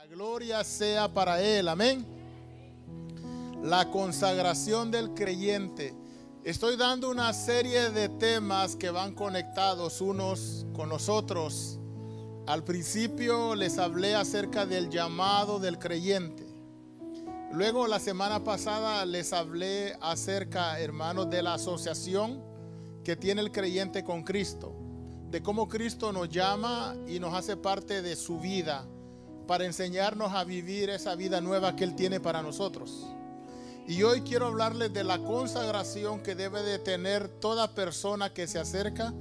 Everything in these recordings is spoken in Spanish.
Gloria sea para Él, amén. La consagración del creyente. Estoy dando una serie de temas que van conectados unos con los otros. Al principio les hablé acerca del llamado del creyente. Luego la semana pasada les hablé acerca, hermanos, de la asociación que tiene el creyente con Cristo. De cómo Cristo nos llama y nos hace parte de su vida, para enseñarnos a vivir esa vida nueva que Él tiene para nosotros. Y hoy quiero hablarles de la consagración que debe de tener toda persona que se acerca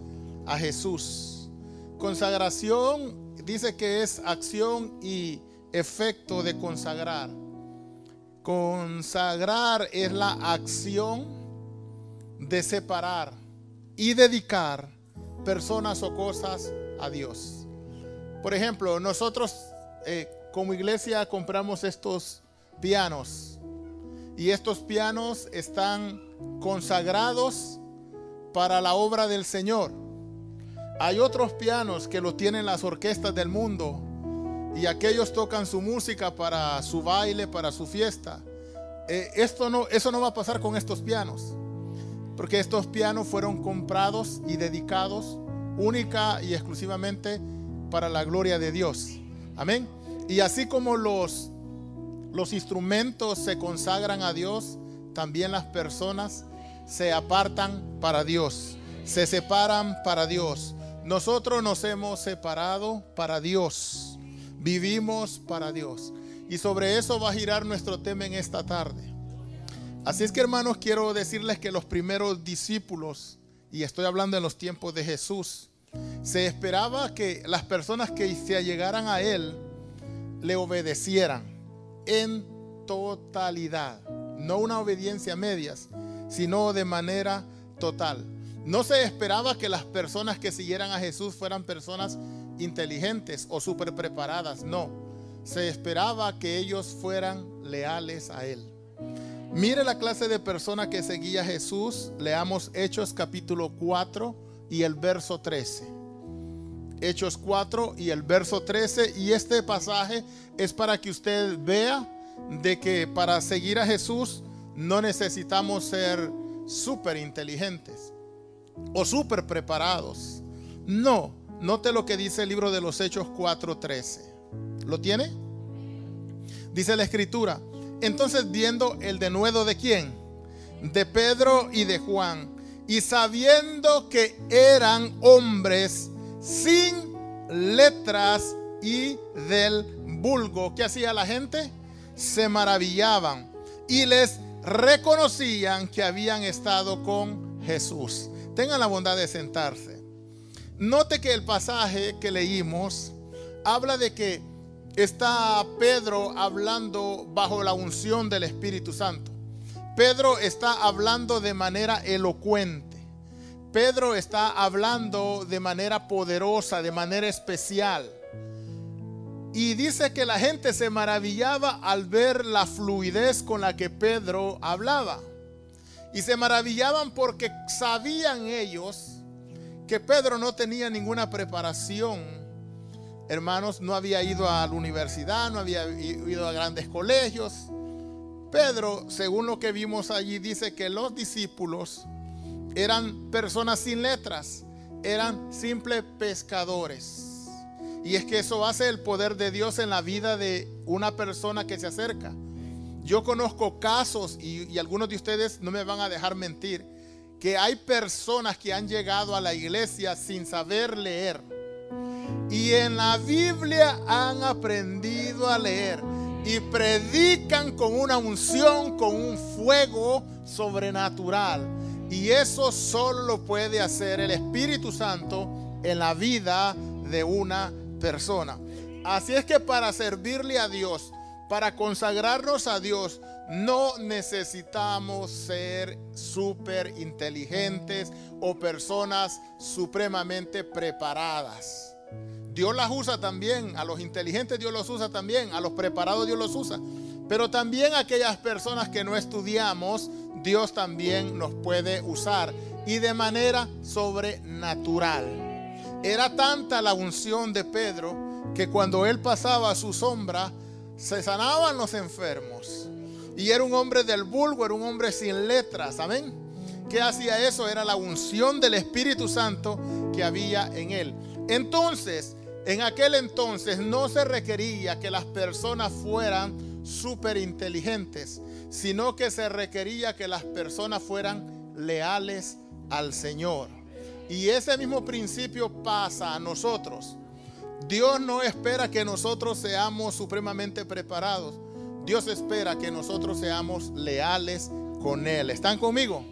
a Jesús. Consagración dice que es acción y efecto de consagrar. Consagrar es la acción de separar y dedicar personas o cosas a Dios. Por ejemplo, nosotros como iglesia compramos estos pianos y estos pianos están consagrados para la obra del Señor. Hay otros pianos que lo tienen las orquestas del mundo y aquellos tocan su música para su baile, para su fiesta. Eso no va a pasar con estos pianos, porque estos pianos fueron comprados y dedicados única y exclusivamente para la gloria de Dios. Amén. Y así como los instrumentos se consagran a Dios, también las personas se apartan para Dios, se separan para Dios. Nosotros nos hemos separado para Dios, vivimos para Dios. Y sobre eso va a girar nuestro tema en esta tarde. Así es que, hermanos, quiero decirles que los primeros discípulos, y estoy hablando en los tiempos de Jesús, se esperaba que las personas que se allegaran a Él le obedecieran en totalidad. No una obediencia a medias, sino de manera total. No se esperaba que las personas que siguieran a Jesús fueran personas inteligentes o súper preparadas. No, se esperaba que ellos fueran leales a Él. Mire la clase de persona que seguía a Jesús. Leamos Hechos capítulo 4 y el verso 13. Hechos 4 y el verso 13. Y este pasaje es para que usted vea de que para seguir a Jesús no necesitamos ser súper inteligentes o súper preparados. No, note lo que dice el libro de los Hechos 4:13. ¿Lo tiene? Dice la escritura: entonces, viendo el denuedo de ¿quién? De Pedro y de Juan, y sabiendo que eran hombres sin letras y del vulgo, ¿qué hacía la gente? Se maravillaban y les reconocían que habían estado con Jesús. Tengan la bondad de sentarse. Note que el pasaje que leímos habla de que está Pedro hablando bajo la unción del Espíritu Santo. Pedro está hablando de manera elocuente. Pedro está hablando de manera poderosa, de manera especial. Y dice que la gente se maravillaba al ver la fluidez con la que Pedro hablaba. Y se maravillaban porque sabían ellos que Pedro no tenía ninguna preparación. Hermanos, no había ido a la universidad, no había ido a grandes colegios. Pedro, según lo que vimos allí, dice que los discípulos eran personas sin letras, eran simples pescadores. Y es que eso hace el poder de Dios en la vida de una persona que se acerca. Yo conozco casos, y algunos de ustedes no me van a dejar mentir, que hay personas que han llegado a la iglesia sin saber leer. Y en la Biblia han aprendido a leer y predican con una unción, con un fuego sobrenatural. Y eso solo lo puede hacer el Espíritu Santo en la vida de una persona. Así es que para servirle a Dios, para consagrarnos a Dios, no necesitamos ser súper inteligentes o personas supremamente preparadas. Dios las usa también, a los inteligentes Dios los usa también, a los preparados Dios los usa. Pero también aquellas personas que no estudiamos, Dios también nos puede usar, y de manera sobrenatural. Era tanta la unción de Pedro que cuando él pasaba a su sombra, se sanaban los enfermos. Y era un hombre del vulgo, era un hombre sin letras, amén. ¿Qué hacía eso? Era la unción del Espíritu Santo que había en él. Entonces, en aquel entonces no se requería que las personas fueran súper inteligentes, sino que se requería que las personas fueran leales al Señor. Y ese mismo principio pasa a nosotros. Dios no espera que nosotros seamos supremamente preparados. Dios espera que nosotros seamos leales con Él. ¿Están conmigo?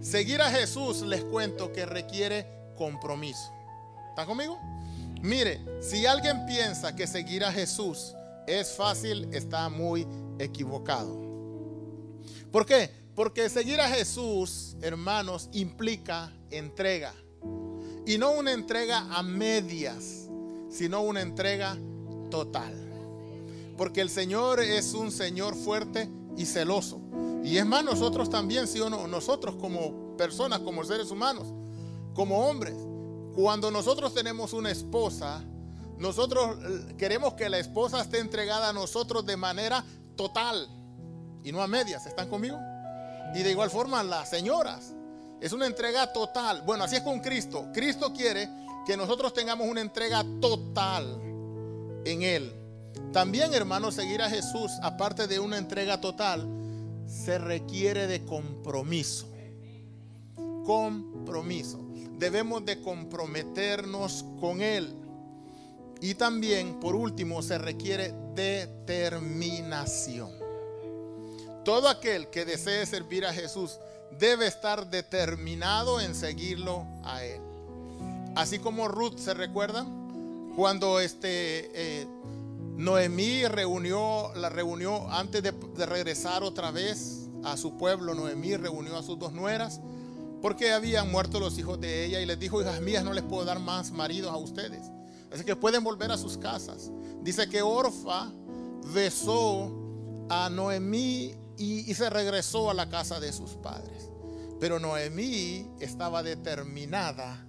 Seguir a Jesús, les cuento que requiere compromiso. ¿Están conmigo? Mire, si alguien piensa que seguir a Jesús es fácil, está muy equivocado. ¿Por qué? Porque seguir a Jesús, hermanos, implica entrega. Y no una entrega a medias, sino una entrega total. Porque el Señor es un Señor fuerte y celoso. Y es más, nosotros también, sí o no, nosotros como personas, como seres humanos, como hombres, cuando nosotros tenemos una esposa, nosotros queremos que la esposa esté entregada a nosotros de manera total y no a medias. ¿Están conmigo? Y de igual forma las señoras, es una entrega total. Bueno, así es con Cristo. Cristo quiere que nosotros tengamos una entrega total en Él. También, hermanos, seguir a Jesús, aparte de una entrega total, se requiere de compromiso. Compromiso. Debemos de comprometernos con Él. Y también, por último, se requiere determinación. Todo aquel que desee servir a Jesús debe estar determinado en seguirlo a Él. Así como Ruth, ¿se recuerdan? Cuando Noemí la reunió antes de regresar otra vez a su pueblo. Noemí reunió a sus dos nueras porque habían muerto los hijos de ella y les dijo: hijas mías, no les puedo dar más maridos a ustedes, así que pueden volver a sus casas. Dice que Orfa besó a Noemí y se regresó a la casa de sus padres. Pero Noemí estaba determinada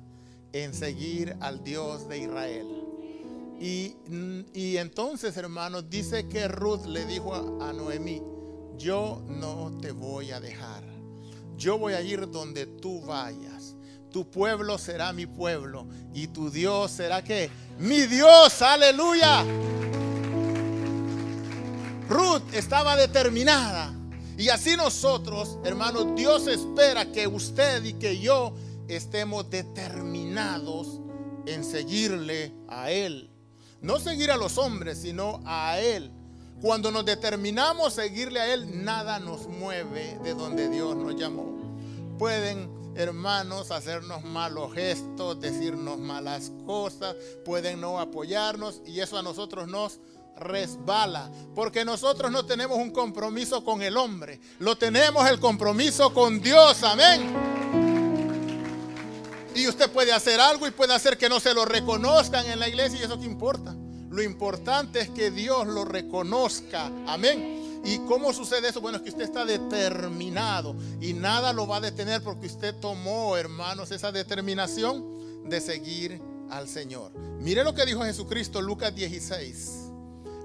en seguir al Dios de Israel. Y entonces, hermanos, dice que Ruth le dijo a Noemí: yo no te voy a dejar. Yo voy a ir donde tú vayas. Tu pueblo será mi pueblo y tu Dios será ¿qué? Mi Dios. Aleluya. Ruth estaba determinada. Y así nosotros, hermanos, Dios espera que usted y que yo estemos determinados en seguirle a Él. No seguir a los hombres, sino a Él. Cuando nos determinamos a seguirle a Él, nada nos mueve de donde Dios nos llamó. Pueden, hermanos, hacernos malos gestos, decirnos malas cosas, pueden no apoyarnos, y eso a nosotros nos resbala, porque nosotros no tenemos un compromiso con el hombre, lo tenemos el compromiso con Dios. Amén. Y usted puede hacer algo y puede hacer que no se lo reconozcan en la iglesia, y eso qué importa. Lo importante es que Dios lo reconozca. Amén. ¿Y cómo sucede eso? Bueno, es que usted está determinado y nada lo va a detener, porque usted tomó, hermanos, esa determinación de seguir al Señor. Mire lo que dijo Jesucristo, Lucas 16.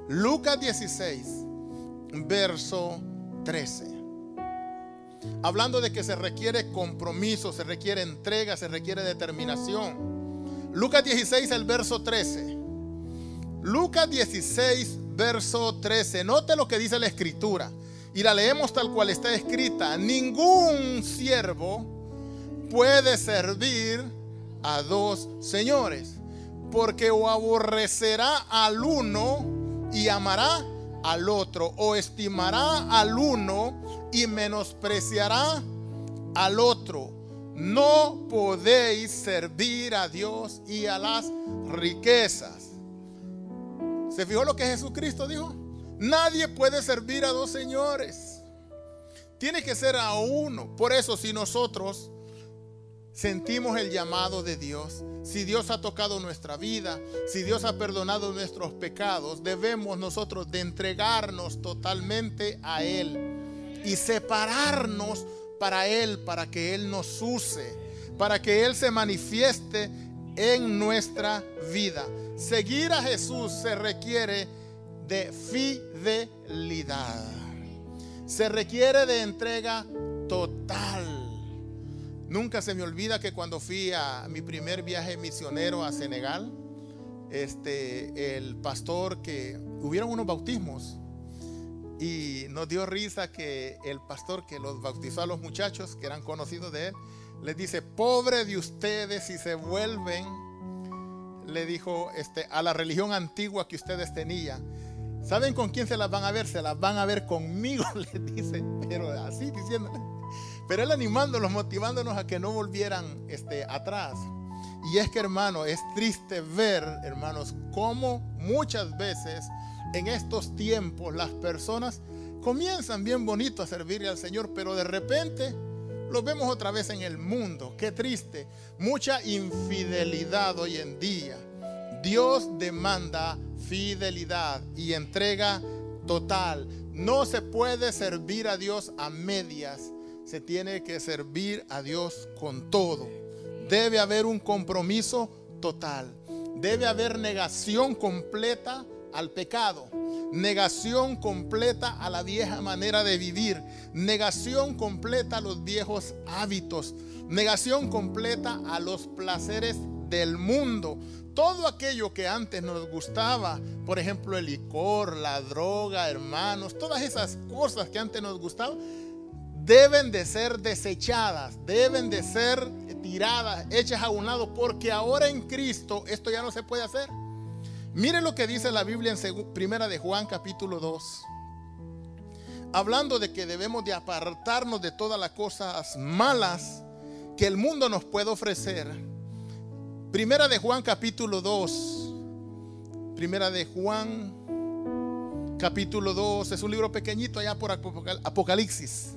Lucas 16, verso 13. Hablando de que se requiere compromiso, se requiere entrega, se requiere determinación. Lucas 16, el verso 13. Lucas 16, verso 13. Note lo que dice la Escritura y la leemos tal cual está escrita. Ningún siervo puede servir a dos señores, porque o aborrecerá al uno y amará al otro, o estimará al uno y menospreciará al otro. No podéis servir a Dios y a las riquezas. ¿Se fijó lo que Jesucristo dijo? Nadie puede servir a dos señores. Tiene que ser a uno. Por eso, si nosotros sentimos el llamado de Dios, si Dios ha tocado nuestra vida, si Dios ha perdonado nuestros pecados, debemos nosotros de entregarnos totalmente a Él y separarnos para Él, para que Él nos use, para que Él se manifieste en nuestra vida. Seguir a Jesús se requiere de fidelidad. Se requiere de entrega total. Nunca se me olvida que cuando fui a mi primer viaje misionero a Senegal, el pastor, que hubieron unos bautismos, y nos dio risa que el pastor que los bautizó a los muchachos, que eran conocidos de él, les dice: pobre de ustedes si se vuelven, le dijo, a la religión antigua que ustedes tenían. ¿Saben con quién se las van a ver? Se las van a ver conmigo, le dice, pero así diciéndole. Pero él animándolos, motivándonos a que no volvieran atrás. Y es que, hermano, es triste ver, hermanos, cómo muchas veces en estos tiempos las personas comienzan bien bonito a servirle al Señor, pero de repente los vemos otra vez en el mundo. Qué triste. Mucha infidelidad hoy en día. Dios demanda fidelidad y entrega total. No se puede servir a Dios a medias. Se tiene que servir a Dios con todo. Debe haber un compromiso total. Debe haber negación completa al pecado, negación completa a la vieja manera de vivir, negación completa a los viejos hábitos, negación completa a los placeres del mundo. Todo aquello que antes nos gustaba, por ejemplo el licor, la droga, hermanos, todas esas cosas que antes nos gustaban, deben de ser desechadas, deben de ser tiradas, hechas a un lado, porque ahora en Cristo esto ya no se puede hacer. Miren lo que dice la Biblia en Primera de Juan capítulo 2, hablando de que debemos de apartarnos de todas las cosas malas que el mundo nos puede ofrecer. Primera de Juan capítulo 2, Primera de Juan capítulo 2, es un libro pequeñito allá por Apocalipsis.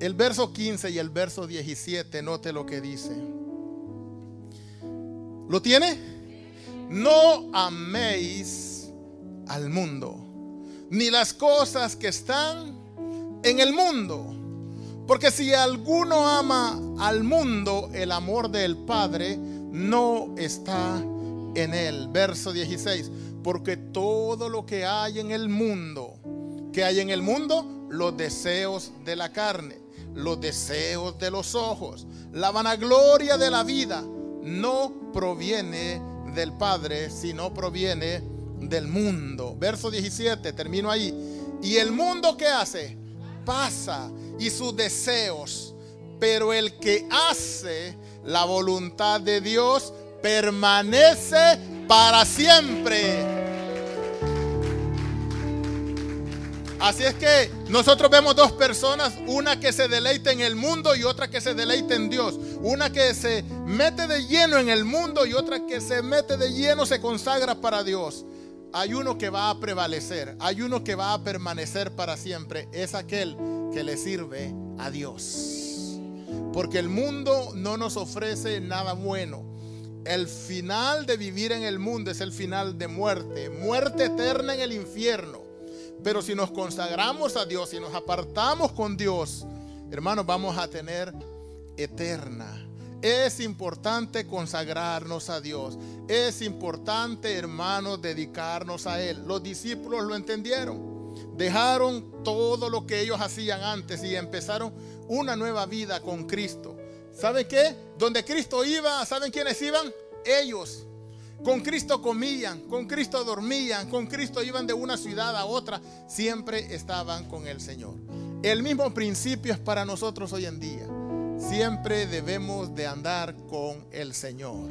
El verso 15 y el verso 17, note lo que dice. ¿Lo tiene? No améis al mundo, ni las cosas que están en el mundo. Porque si alguno ama al mundo, el amor del Padre no está en él. Verso 16. Porque todo lo que hay en el mundo, que hay en el mundo, los deseos de la carne, los deseos de los ojos, la vanagloria de la vida, no proviene del Padre, sino proviene del mundo. Verso 17, termino ahí. Y el mundo, ¿qué hace? Pasa, y sus deseos, pero el que hace la voluntad de Dios permanece para siempre. Así es que nosotros vemos dos personas, una que se deleita en el mundo y otra que se deleita en Dios. Una que se mete de lleno en el mundo y otra que se mete de lleno, se consagra para Dios. Hay uno que va a prevalecer, hay uno que va a permanecer para siempre. Es aquel que le sirve a Dios. Porque el mundo no nos ofrece nada bueno. El final de vivir en el mundo es el final de muerte, muerte eterna en el infierno. Pero si nos consagramos a Dios y nos apartamos con Dios, hermanos, vamos a tener eterna. Es importante consagrarnos a Dios. Es importante, hermanos, dedicarnos a Él. Los discípulos lo entendieron. Dejaron todo lo que ellos hacían antes y empezaron una nueva vida con Cristo. ¿Saben qué? Donde Cristo iba, ¿saben quiénes iban? Ellos. Con Cristo comían, con Cristo dormían, con Cristo iban de una ciudad a otra. Siempre estaban con el Señor. El mismo principio es para nosotros hoy en día. Siempre debemos de andar con el Señor.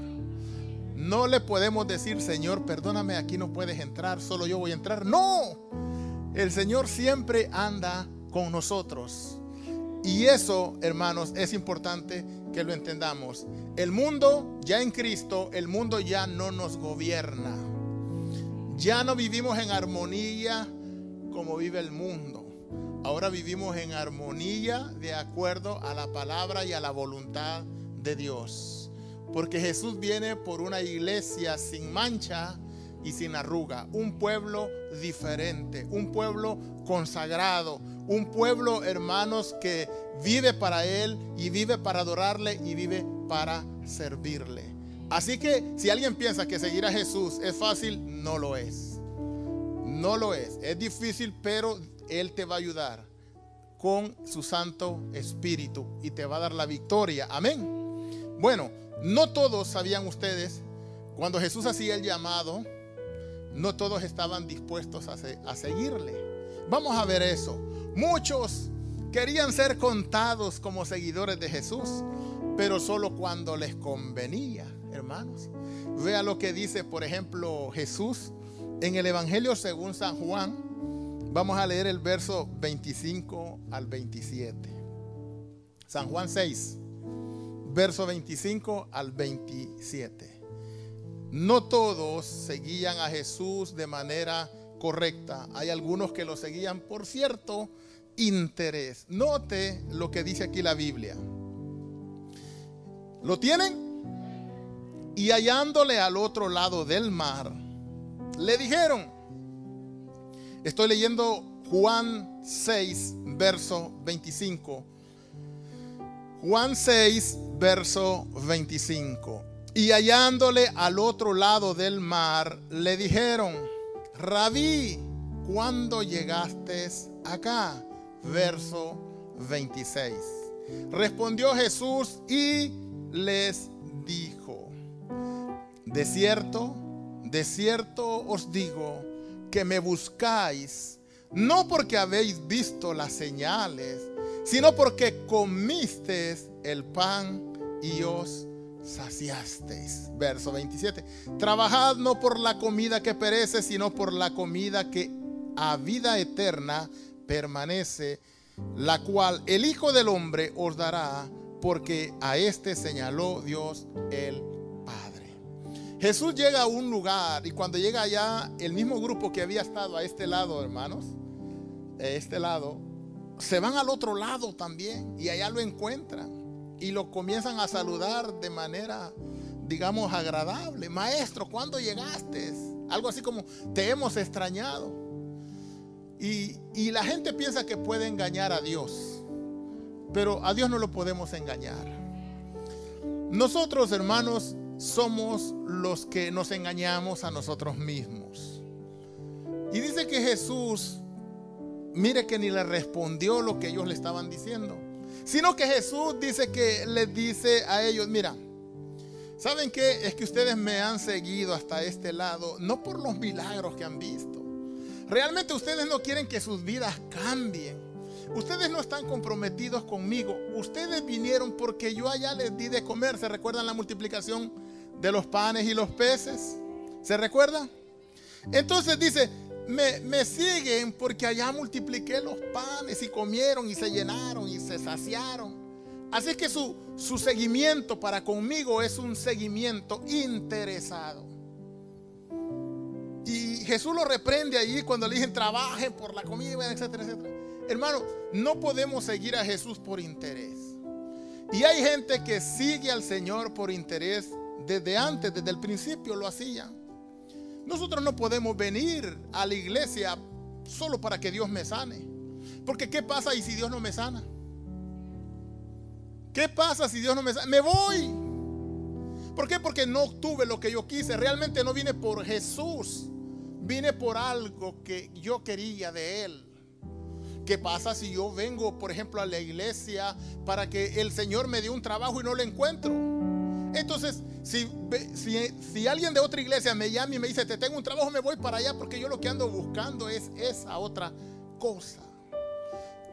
No le podemos decir: Señor, perdóname, aquí no puedes entrar, solo yo voy a entrar. No, el Señor siempre anda con nosotros. Y eso, hermanos, es importante que lo entendamos. El mundo, ya en Cristo, el mundo ya no nos gobierna. Ya no vivimos en armonía como vive el mundo. Ahora vivimos en armonía de acuerdo a la palabra y a la voluntad de Dios. Porque Jesús viene por una iglesia sin mancha y sin arruga. Un pueblo diferente, un pueblo consagrado, un pueblo, hermanos, que vive para Él y vive para adorarle y vive para servirle. Así que si alguien piensa que seguir a Jesús es fácil, no lo es. No lo es. Es difícil, pero Él te va a ayudar con su Santo Espíritu y te va a dar la victoria. Amén. Bueno, no todos sabían ustedes, cuando Jesús hacía el llamado, no todos estaban dispuestos a seguirle. Vamos a ver eso. Muchos querían ser contados como seguidores de Jesús, pero solo cuando les convenía, hermanos. Vea lo que dice, por ejemplo, Jesús en el Evangelio según San Juan. Vamos a leer el verso 25 al 27. San Juan 6, verso 25 al 27. No todos seguían a Jesús de manera correcta. Hay algunos que lo seguían por cierto interés. Note lo que dice aquí la Biblia. ¿Lo tienen? Y hallándole al otro lado del mar, le dijeron. Estoy leyendo Juan 6, verso 25. Juan 6, verso 25. Y hallándole al otro lado del mar, le dijeron: Rabí, ¿cuándo llegaste acá? Verso 26. Respondió Jesús y les dijo: de cierto os digo que me buscáis, no porque habéis visto las señales, sino porque comisteis el pan y os saciasteis. Verso 27. Trabajad no por la comida que perece, sino por la comida que a vida eterna permanece, la cual el Hijo del Hombre os dará, porque a este señaló Dios el Padre. Jesús llega a un lugar, y cuando llega allá, el mismo grupo que había estado a este lado, hermanos, a este lado, se van al otro lado también, y allá lo encuentran y lo comienzan a saludar de manera, digamos, agradable. Maestro, ¿cuándo llegaste? Algo así como: te hemos extrañado. Y la gente piensa que puede engañar a Dios, pero a Dios no lo podemos engañar. Nosotros, hermanos, somos los que nos engañamos a nosotros mismos. Y dice que Jesús, mire que ni le respondió lo que ellos le estaban diciendo, sino que Jesús dice que les dice a ellos: mira, ¿saben qué? Es que ustedes me han seguido hasta este lado, no por los milagros que han visto. Realmente ustedes no quieren que sus vidas cambien. Ustedes no están comprometidos conmigo. Ustedes vinieron porque yo allá les di de comer. ¿Se recuerdan la multiplicación de los panes y los peces? ¿Se recuerdan? Entonces dice: me siguen porque allá multipliqué los panes y comieron y se llenaron y se saciaron. Así que su seguimiento para conmigo es un seguimiento interesado. Y Jesús lo reprende allí cuando le dicen: trabajen por la comida, etcétera, etcétera. Hermano, no podemos seguir a Jesús por interés. Y hay gente que sigue al Señor por interés desde antes, desde el principio lo hacían. Nosotros no podemos venir a la iglesia solo para que Dios me sane. Porque ¿qué pasa y si Dios no me sana? ¿Qué pasa si Dios no me sana? Me voy. ¿Por qué? Porque no obtuve lo que yo quise. Realmente no vine por Jesús. Vine por algo que yo quería de Él. ¿Qué pasa si yo vengo, por ejemplo, a la iglesia para que el Señor me dé un trabajo y no lo encuentro? Entonces, si alguien de otra iglesia me llama y me dice: te tengo un trabajo, me voy para allá porque yo lo que ando buscando es esa otra cosa.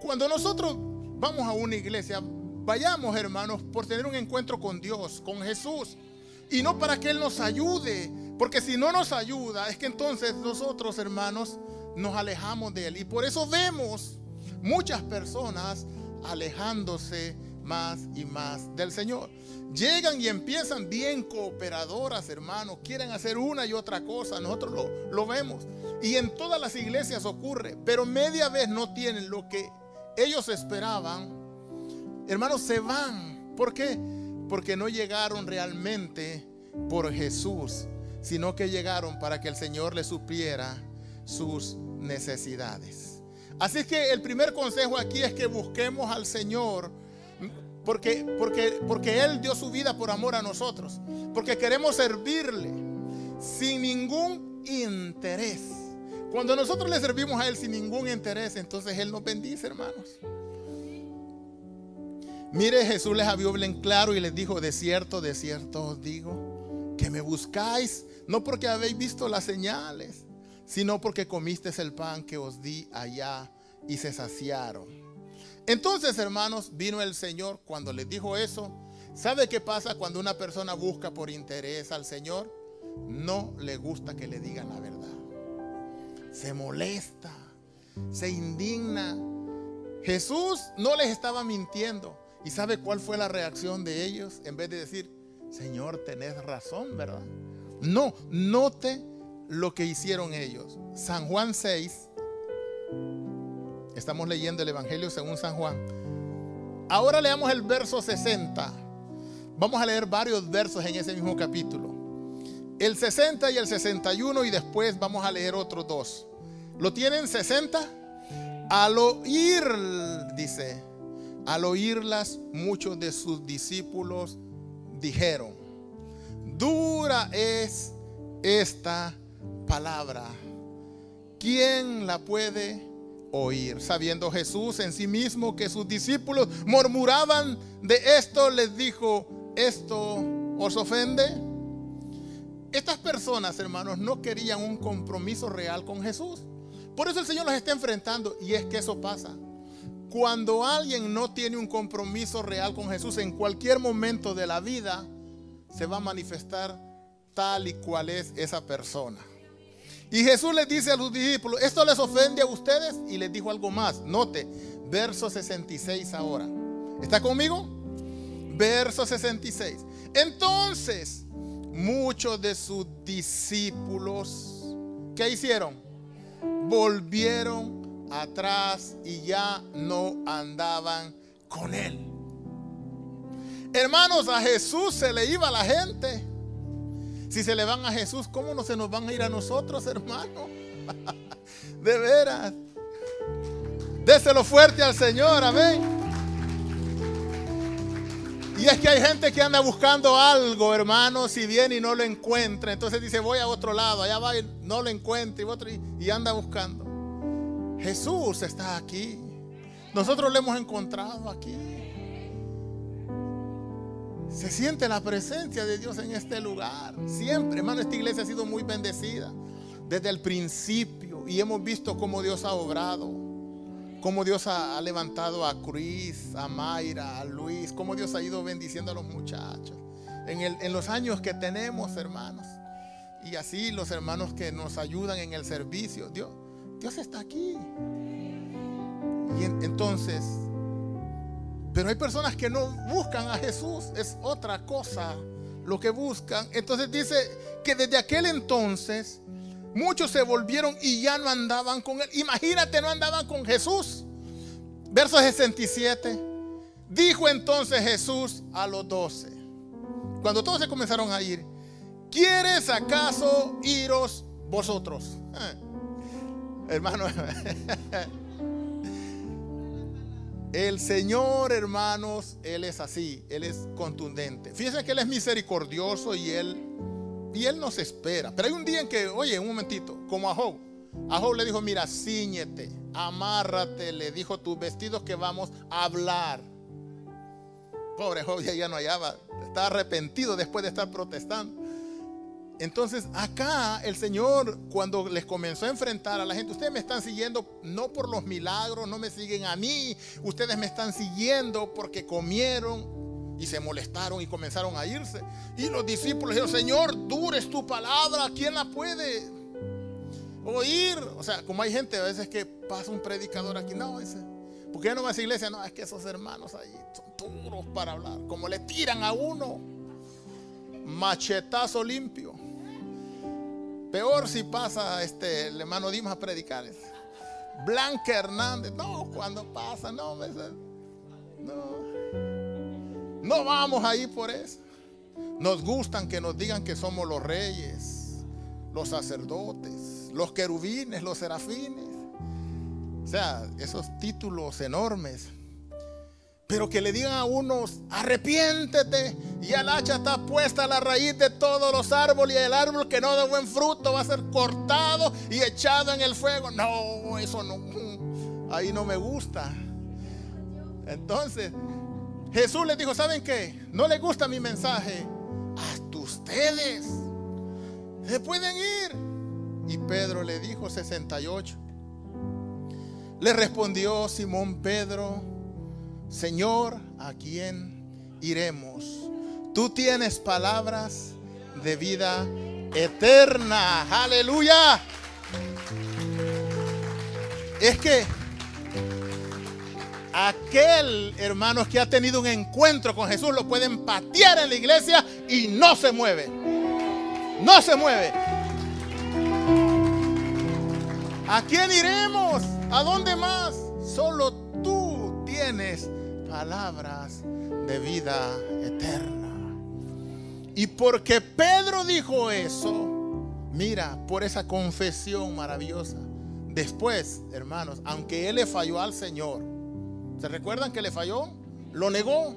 Cuando nosotros vamos a una iglesia, vayamos, hermanos, por tener un encuentro con Dios, con Jesús, y no para que Él nos ayude, porque si no nos ayuda, es que entonces nosotros, hermanos, nos alejamos de Él. Y por eso vemos muchas personas alejándose más y más del Señor. Llegan y empiezan bien cooperadoras, hermanos, quieren hacer una y otra cosa. Nosotros lo vemos, y en todas las iglesias ocurre, pero media vez no tienen lo que ellos esperaban. Hermanos, se van. ¿Por qué? Porque no llegaron realmente por Jesús, sino que llegaron para que el Señor les supliera sus necesidades. Así que el primer consejo aquí es que busquemos al Señor, porque Él dio su vida por amor a nosotros, porque queremos servirle sin ningún interés. Cuando nosotros le servimos a Él sin ningún interés, entonces Él nos bendice, hermanos. Mire, Jesús les habló en claro y les dijo: de cierto os digo, que me buscáis, no porque habéis visto las señales, sino porque comisteis el pan que os di allá y se saciaron. Entonces, hermanos, vino el Señor cuando les dijo eso. ¿Sabe qué pasa cuando una persona busca por interés al Señor? No le gusta que le digan la verdad. Se molesta, se indigna. Jesús no les estaba mintiendo. ¿Y sabe cuál fue la reacción de ellos? En vez de decir: Señor, tenés razón, ¿verdad? No, note lo que hicieron ellos. San Juan 6. Estamos leyendo el Evangelio según San Juan. Ahora leamos el verso 60. Vamos a leer varios versos en ese mismo capítulo. El 60 y el 61, y después vamos a leer otros dos. ¿Lo tienen? 60. Al oír, dice, al oírlas, muchos de sus discípulos dijeron: dura es esta palabra, ¿quién la puede oír? Sabiendo Jesús en sí mismo que sus discípulos murmuraban de esto, les dijo: ¿esto os ofende? Estas personas, hermanos, no querían un compromiso real con Jesús. Por eso el Señor los está enfrentando. Y es que eso pasa. Cuando alguien no tiene un compromiso real con Jesús, en cualquier momento de la vida se va a manifestar tal y cual es esa persona. Y Jesús les dice a los discípulos: ¿esto les ofende a ustedes? Y les dijo algo más. Note, verso 66 ahora. ¿Está conmigo? Verso 66. Entonces, muchos de sus discípulos, ¿qué hicieron? Volvieron atrás y ya no andaban con Él. Hermanos, a Jesús se le iba la gente. Si se le van a Jesús, ¿cómo no se nos van a ir a nosotros, hermano? De veras. Déselo fuerte al Señor, amén. Y es que hay gente que anda buscando algo, hermano, si viene y no lo encuentra. Entonces dice: voy a otro lado, allá va y no lo encuentra, y anda buscando. Jesús está aquí. Nosotros lo hemos encontrado aquí. Se siente la presencia de Dios en este lugar. Siempre, hermano, esta iglesia ha sido muy bendecida desde el principio. Y hemos visto cómo Dios ha obrado. Cómo Dios ha levantado a Cris, a Mayra, a Luis. Cómo Dios ha ido bendiciendo a los muchachos. En los años que tenemos, hermanos. Y así los hermanos que nos ayudan en el servicio. Dios está aquí. Y entonces... Pero hay personas que no buscan a Jesús. Es otra cosa lo que buscan. Entonces dice que desde aquel entonces muchos se volvieron y ya no andaban con Él. Imagínate, no andaban con Jesús. Verso 67. Dijo entonces Jesús a los 12, cuando todos se comenzaron a ir: ¿quieres acaso iros vosotros? Hermano, el Señor, hermanos, Él es así. Él es contundente. Fíjense que Él es misericordioso y Él nos espera. Pero hay un día en que, oye, un momentito, como a Job. A Job le dijo: mira, cíñete, amárrate, le dijo, tus vestidos que vamos a hablar. Pobre Job ya no hallaba, estaba arrepentido después de estar protestando. Entonces acá el Señor, cuando les comenzó a enfrentar a la gente: ustedes me están siguiendo no por los milagros, no me siguen a mí, ustedes me están siguiendo porque comieron y se molestaron y comenzaron a irse. Y los discípulos dijeron: Señor, dura es tu palabra, ¿quién la puede oír? O sea, como hay gente a veces que pasa un predicador aquí: no, ¿por qué no va a esa iglesia? No, es que esos hermanos ahí son duros para hablar. Como le tiran a uno, machetazo limpio. Peor si pasa el hermano Dimas a predicar. Blanca Hernández, no, cuando pasa, no vamos ahí por eso. Nos gustan que nos digan que somos los reyes, los sacerdotes, los querubines, los serafines. O sea, esos títulos enormes. Pero que le digan a unos, arrepiéntete, y el hacha está puesta a la raíz de todos los árboles, y el árbol que no da buen fruto va a ser cortado y echado en el fuego. No, eso no, ahí no me gusta. Entonces Jesús les dijo, ¿saben qué? ¿No les gusta mi mensaje? Hasta ustedes se pueden ir. Y Pedro le dijo, 68. Le respondió Simón Pedro, Señor, ¿a quién iremos? Tú tienes palabras de vida eterna. Aleluya. Es que aquel, hermanos, que ha tenido un encuentro con Jesús, lo pueden patear en la iglesia y no se mueve. No se mueve. ¿A quién iremos? ¿A dónde más? Solo tú tienes palabras de vida eterna. Y porque Pedro dijo eso, mira, por esa confesión maravillosa, después, hermanos, aunque él le falló al Señor, ¿se recuerdan que le falló? Lo negó.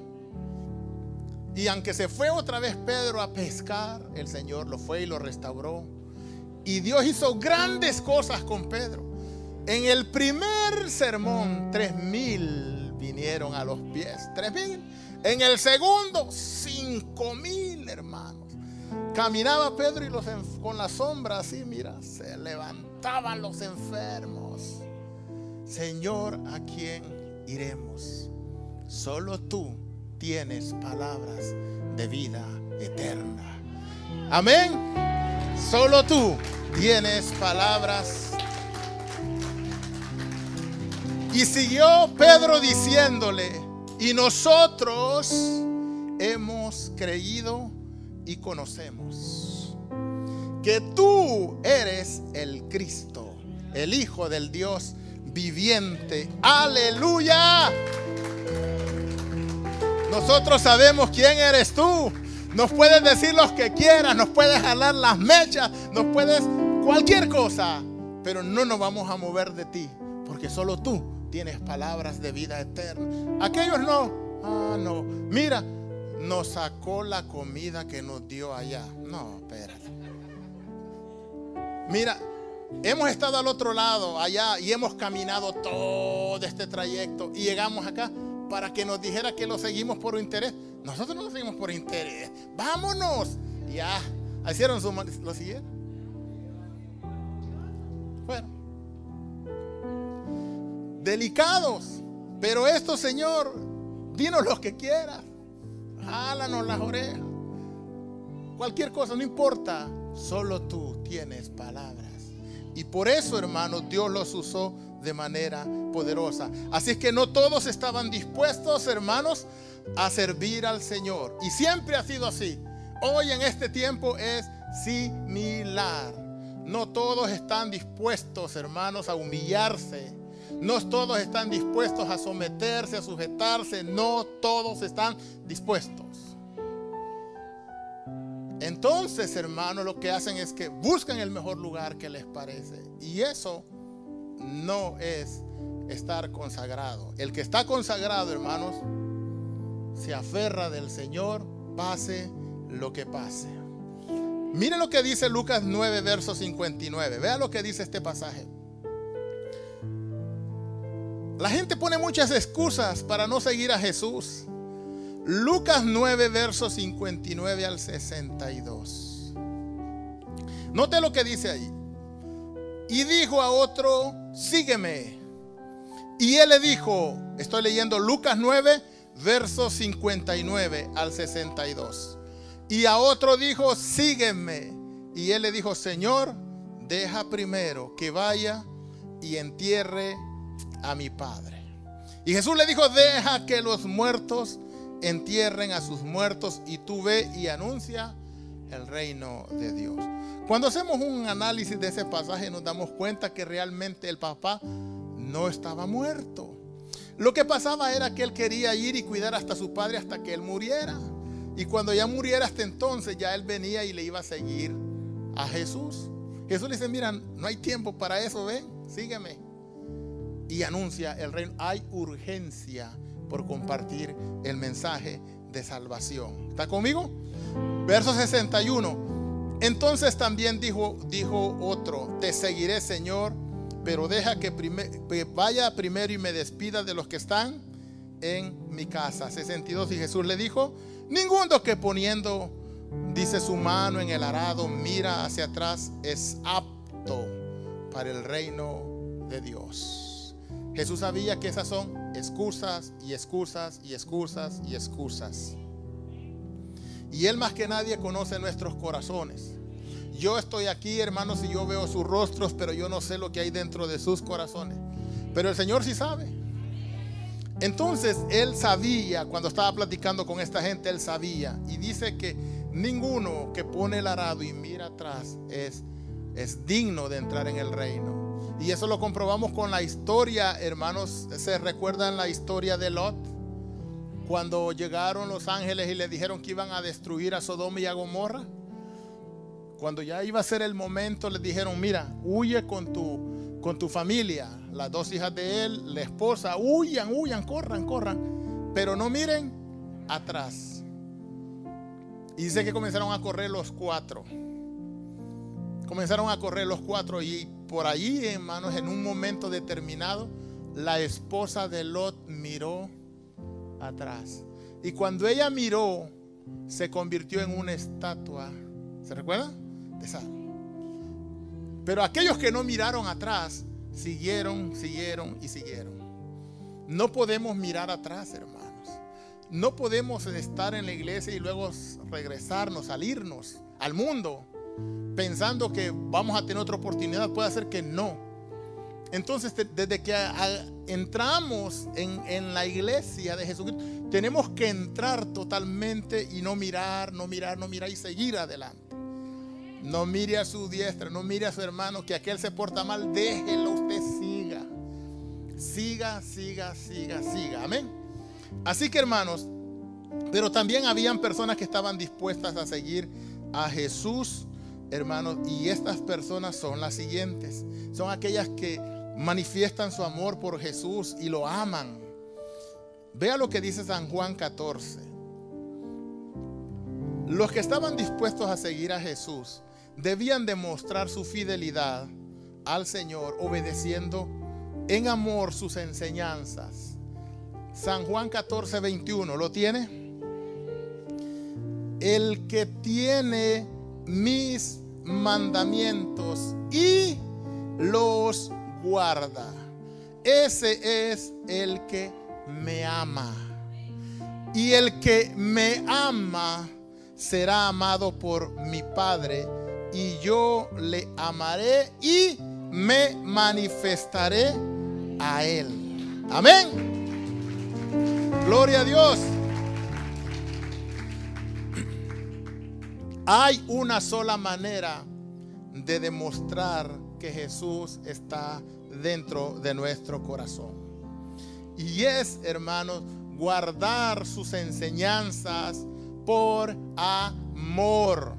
Y aunque se fue otra vez Pedro a pescar, el Señor lo fue y lo restauró. Y Dios hizo grandes cosas con Pedro. En el primer sermón, 3,000 vinieron a los pies. 3,000. En el segundo, 5,000, hermanos. Caminaba Pedro y con la sombra así, mira, se levantaban los enfermos. Señor, ¿a quién iremos? Solo tú tienes palabras de vida eterna. Amén. Solo tú tienes palabras. Y siguió Pedro diciéndole, y nosotros hemos creído y conocemos que tú eres el Cristo, el Hijo del Dios viviente. Aleluya. Nosotros sabemos quién eres tú. Nos puedes decir lo que quieras, nos puedes jalar las mechas, nos puedes cualquier cosa, pero no nos vamos a mover de ti, porque solo tú tienes palabras de vida eterna. Aquellos no. Ah, no. Mira, nos sacó la comida que nos dio allá. No, espérate. Mira, hemos estado al otro lado, allá, y hemos caminado todo este trayecto y llegamos acá para que nos dijera que lo seguimos por interés. Nosotros no lo seguimos por interés. Vámonos. Ya, hicieron su... ¿Lo siguieron? Bueno. Delicados. Pero esto, Señor, dinos lo que quieras. Jálanos las orejas. Cualquier cosa, no importa. Solo tú tienes palabras. Y por eso, hermanos, Dios los usó de manera poderosa. Así es que no todos estaban dispuestos, hermanos, a servir al Señor. Y siempre ha sido así. Hoy en este tiempo es similar. No todos están dispuestos, hermanos, a humillarse. No todos están dispuestos a someterse, a sujetarse. No todos están dispuestos. Entonces, hermanos, lo que hacen es que buscan el mejor lugar que les parece. Y eso no es estar consagrado. El que está consagrado, hermanos, se aferra del Señor, pase lo que pase. Mire lo que dice Lucas 9, verso 59. Vea lo que dice este pasaje. La gente pone muchas excusas para no seguir a Jesús. Lucas 9, versos 59 al 62. Note lo que dice ahí. Y dijo a otro, sígueme. Y él le dijo, estoy leyendo Lucas 9, versos 59 al 62. Y a otro dijo, sígueme. Y él le dijo, Señor, deja primero que vaya y entierre a mi padre. Y Jesús le dijo, deja que los muertos entierren a sus muertos y tú ve y anuncia el reino de Dios. Cuando hacemos un análisis de ese pasaje nos damos cuenta que realmente el papá no estaba muerto. Lo que pasaba era que él quería ir y cuidar hasta su padre hasta que él muriera. Y cuando ya muriera, hasta entonces ya él venía y le iba a seguir a Jesús. Jesús le dice, mira, no hay tiempo para eso, ven, sígueme. Y anuncia el reino. Hay urgencia por compartir el mensaje de salvación. ¿Está conmigo? Verso 61. Entonces también dijo otro: te seguiré, Señor, pero deja que vaya primero y me despida de los que están en mi casa. 62. Y Jesús le dijo: ninguno que poniendo, dice, su mano en el arado mira hacia atrás es apto para el reino de Dios. Jesús sabía que esas son excusas y excusas y excusas y excusas. Y Él más que nadie conoce nuestros corazones. Yo estoy aquí, hermanos, y yo veo sus rostros, pero yo no sé lo que hay dentro de sus corazones. Pero el Señor sí sabe. Entonces Él sabía, cuando estaba platicando con esta gente, Él sabía. Y dice que ninguno que pone el arado y mira atrás es digno de entrar en el reino. Y eso lo comprobamos con la historia, hermanos. ¿Se recuerdan la historia de Lot? Cuando llegaron los ángeles y le dijeron que iban a destruir a Sodoma y a Gomorra. Cuando ya iba a ser el momento, les dijeron: mira, huye con tu familia. Las dos hijas de él, la esposa, huyan, corran. Pero no miren atrás. Y dice que comenzaron a correr los cuatro. Y por allí, hermanos, en un momento determinado, la esposa de Lot miró atrás. Y cuando ella miró, se convirtió en una estatua. ¿Se recuerda? De sal. Pero aquellos que no miraron atrás, siguieron. No podemos mirar atrás, hermanos. No podemos estar en la iglesia y luego regresarnos, salirnos al mundo pensando que vamos a tener otra oportunidad. Puede ser que no. Entonces, desde que entramos en la iglesia de Jesucristo, tenemos que entrar totalmente y no mirar y seguir adelante. No mire a su diestra, no mire a su hermano, que aquel se porta mal, déjelo, usted siga. Amén. Así que, hermanos, pero también habían personas que estaban dispuestas a seguir a Jesús, hermanos, y estas personas son las siguientes. Son aquellas que manifiestan su amor por Jesús y lo aman. Vea lo que dice San Juan 14. Los que estaban dispuestos a seguir a Jesús debían demostrar su fidelidad al Señor, obedeciendo en amor sus enseñanzas. San Juan 14, 21, ¿lo tiene? El que tiene mis mandamientos y los guarda, ese es el que me ama. Y el que me ama será amado por mi Padre, y yo le amaré y me manifestaré a él. Amén. Gloria a Dios. Hay una sola manera de demostrar que Jesús está dentro de nuestro corazón. Y es, hermanos, guardar sus enseñanzas por amor.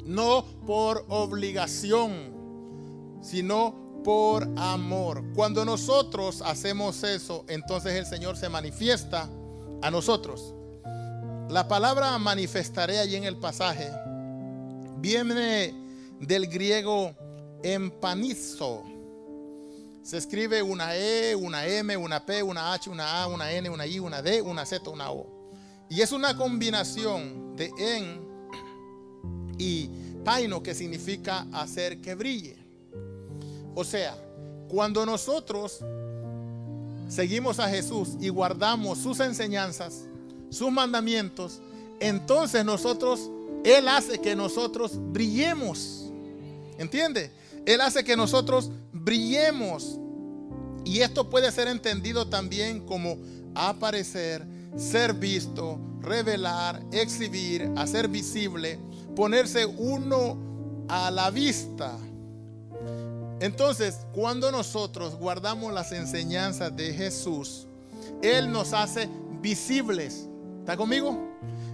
No por obligación, sino por amor. Cuando nosotros hacemos eso, entonces el Señor se manifiesta a nosotros. La palabra manifestaré allí en el pasaje viene del griego empanizo. Se escribe una E, una M, una P, una H, una A, una N, una I, una D, una Z, una O. Y es una combinación de en y paino, que significa hacer que brille. O sea, cuando nosotros seguimos a Jesús y guardamos sus enseñanzas, sus mandamientos, entonces Él hace que nosotros brillemos. ¿Entiende? Él hace que nosotros brillemos. Y esto puede ser entendido también como aparecer, ser visto, revelar, exhibir, hacer visible, ponerse uno a la vista. Entonces, cuando nosotros guardamos las enseñanzas de Jesús, Él nos hace visibles. ¿Está conmigo?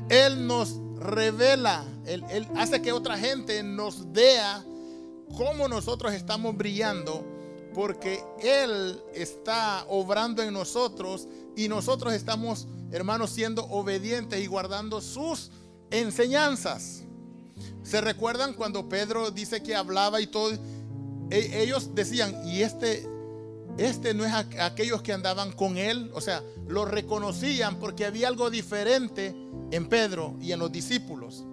Él nos revela, Él hace que otra gente nos vea cómo nosotros estamos brillando porque Él está obrando en nosotros y nosotros estamos, hermanos, siendo obedientes y guardando sus enseñanzas. ¿Se recuerdan cuando Pedro dice que hablaba y todo? Ellos decían, y este no es aquellos que andaban con él. O sea, lo reconocían porque había algo diferente en Pedro y en los discípulos.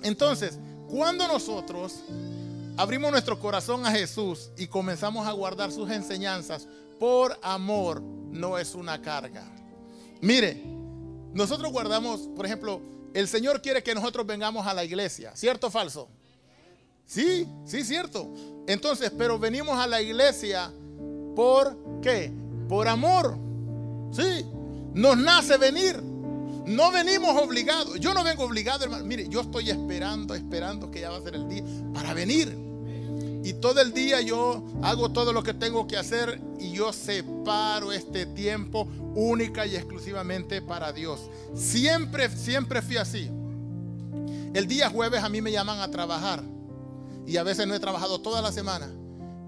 Entonces, cuando nosotros abrimos nuestro corazón a Jesús y comenzamos a guardar sus enseñanzas por amor, no es una carga. Mire, nosotros guardamos, por ejemplo, el Señor quiere que nosotros vengamos a la iglesia, ¿cierto o falso? Sí, cierto. Entonces, pero venimos a la iglesia ¿por qué? Por amor. Sí, nos nace venir. No venimos obligados. Yo no vengo obligado, hermano. Mire, yo estoy esperando que ya va a ser el día para venir. Y todo el día yo hago todo lo que tengo que hacer y yo separo este tiempo única y exclusivamente para Dios. Siempre fui así. El día jueves a mí me llaman a trabajar y a veces no he trabajado toda la semana,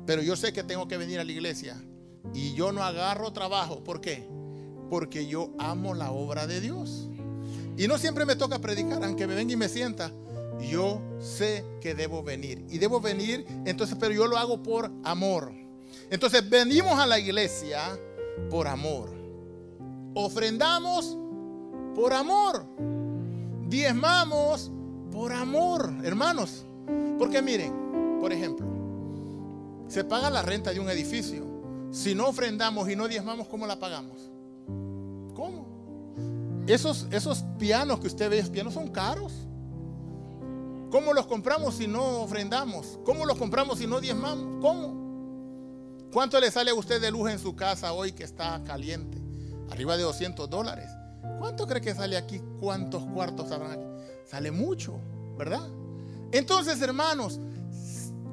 pero yo sé que tengo que venir a la iglesia y yo no agarro trabajo. ¿Por qué? Porque yo amo la obra de Dios. Y no siempre me toca predicar, aunque me venga y me sienta. Yo sé que debo venir. Y debo venir, entonces, pero yo lo hago por amor. Entonces venimos a la iglesia por amor. Ofrendamos por amor. Diezmamos por amor, hermanos. Porque miren, por ejemplo, se paga la renta de un edificio. Si no ofrendamos y no diezmamos, ¿cómo la pagamos? ¿Cómo? Esos pianos que usted ve, pianos son caros. ¿Cómo los compramos si no ofrendamos? ¿Cómo los compramos si no diezmamos? ¿Cómo? ¿Cuánto le sale a usted de luz en su casa hoy que está caliente? Arriba de $200. ¿Cuánto cree que sale aquí? ¿Cuántos cuartos habrán aquí? Sale mucho, ¿verdad? Entonces, hermanos,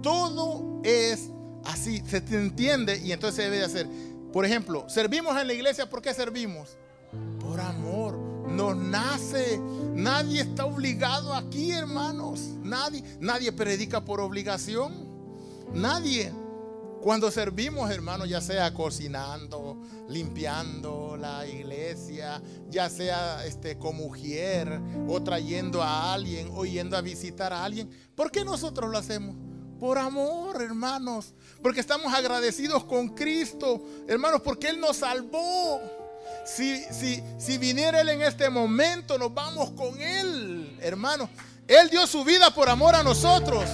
todo es así, se entiende y entonces se debe de hacer. Por ejemplo, servimos en la iglesia. ¿Por qué servimos? Por amor. Nos nace. Nadie está obligado aquí, hermanos. Nadie predica por obligación. Nadie. Cuando servimos, hermanos, ya sea cocinando, limpiando la iglesia, ya sea como mujer, o trayendo a alguien, o yendo a visitar a alguien, ¿por qué nosotros lo hacemos? Por amor, hermanos. Porque estamos agradecidos con Cristo, hermanos, porque Él nos salvó. Si viniera Él en este momento, nos vamos con Él, hermanos. Él dio su vida por amor a nosotros.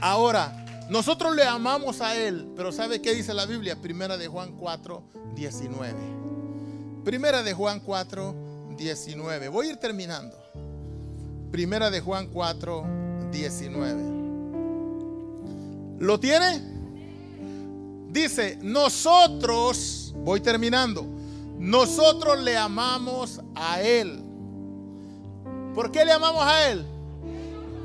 Ahora, nosotros le amamos a Él, pero ¿sabe qué dice la Biblia? Primera de Juan 4:19. Primera de Juan 4:19. Voy a ir terminando. Primera de Juan 4:19. ¿Lo tiene? Dice, nosotros, voy terminando, nosotros le amamos a Él. ¿Por qué le amamos a Él?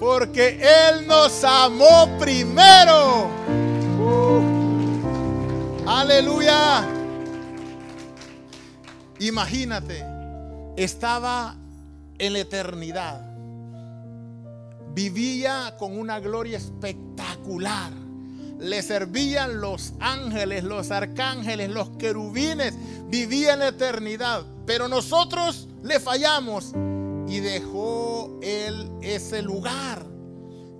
Porque Él nos amó primero. Aleluya. Imagínate, estaba en la eternidad. Vivía con una gloria espectacular. Le servían los ángeles, los arcángeles, los querubines. Vivía en la eternidad. Pero nosotros le fallamos. Y dejó Él ese lugar.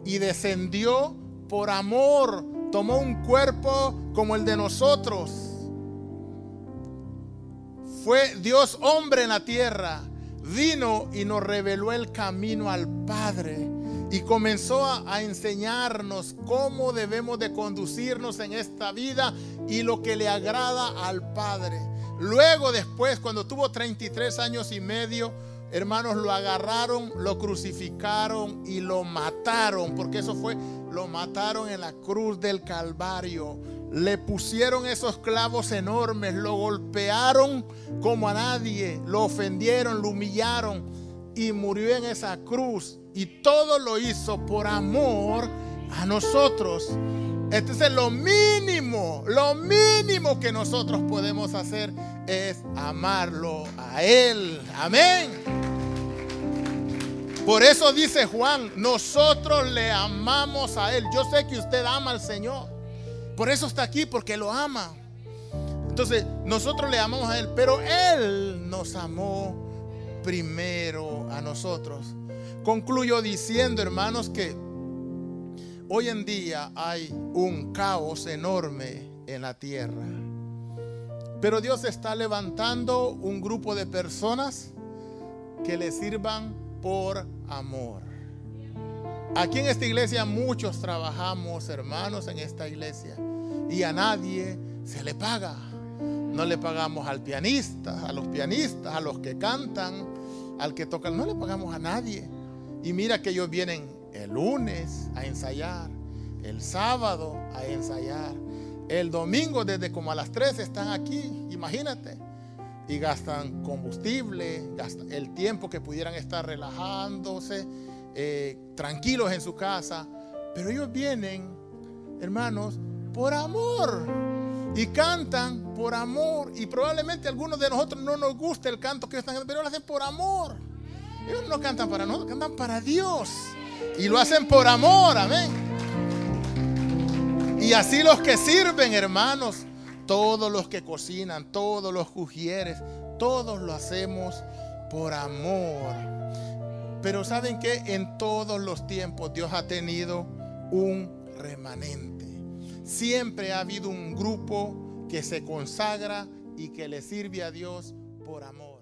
Y descendió por amor. Tomó un cuerpo como el de nosotros. Fue Dios hombre en la tierra. Vino y nos reveló el camino al Padre. Y comenzó a enseñarnos cómo debemos de conducirnos en esta vida y lo que le agrada al Padre. Luego después, cuando tuvo 33 años y medio, hermanos, lo agarraron, lo crucificaron y lo mataron. Porque eso fue, lo mataron en la cruz del Calvario. Le pusieron esos clavos enormes, lo golpearon como a nadie, lo ofendieron, lo humillaron y murió en esa cruz. Y todo lo hizo por amor a nosotros. Entonces lo mínimo que nosotros podemos hacer es amarlo a Él. Amén. Por eso dice Juan, nosotros le amamos a Él. Yo sé que usted ama al Señor. Por eso está aquí, porque lo ama. Entonces, nosotros le amamos a Él, pero Él nos amó primero a nosotros. Concluyo diciendo, hermanos, que hoy en día hay un caos enorme en la tierra. Pero Dios está levantando un grupo de personas que le sirvan por amor. Aquí en esta iglesia muchos trabajamos, hermanos, en esta iglesia, y a nadie se le paga. No le pagamos al pianista, a los pianistas, a los que cantan, al que toca. No le pagamos a nadie. Y mira que ellos vienen el lunes a ensayar, el sábado a ensayar, el domingo desde como a las 3 están aquí, imagínate. Y gastan combustible, gastan el tiempo que pudieran estar relajándose, tranquilos en su casa. Pero ellos vienen, hermanos, por amor. Y cantan por amor. Y probablemente a algunos de nosotros no nos gusta el canto que ellos están, pero lo hacen por amor. Ellos no cantan para nosotros, cantan para Dios. Y lo hacen por amor, amén. Y así los que sirven, hermanos, todos los que cocinan, todos los ujieres, todos lo hacemos por amor. Pero ¿saben qué? En todos los tiempos Dios ha tenido un remanente. Siempre ha habido un grupo que se consagra y que le sirve a Dios por amor.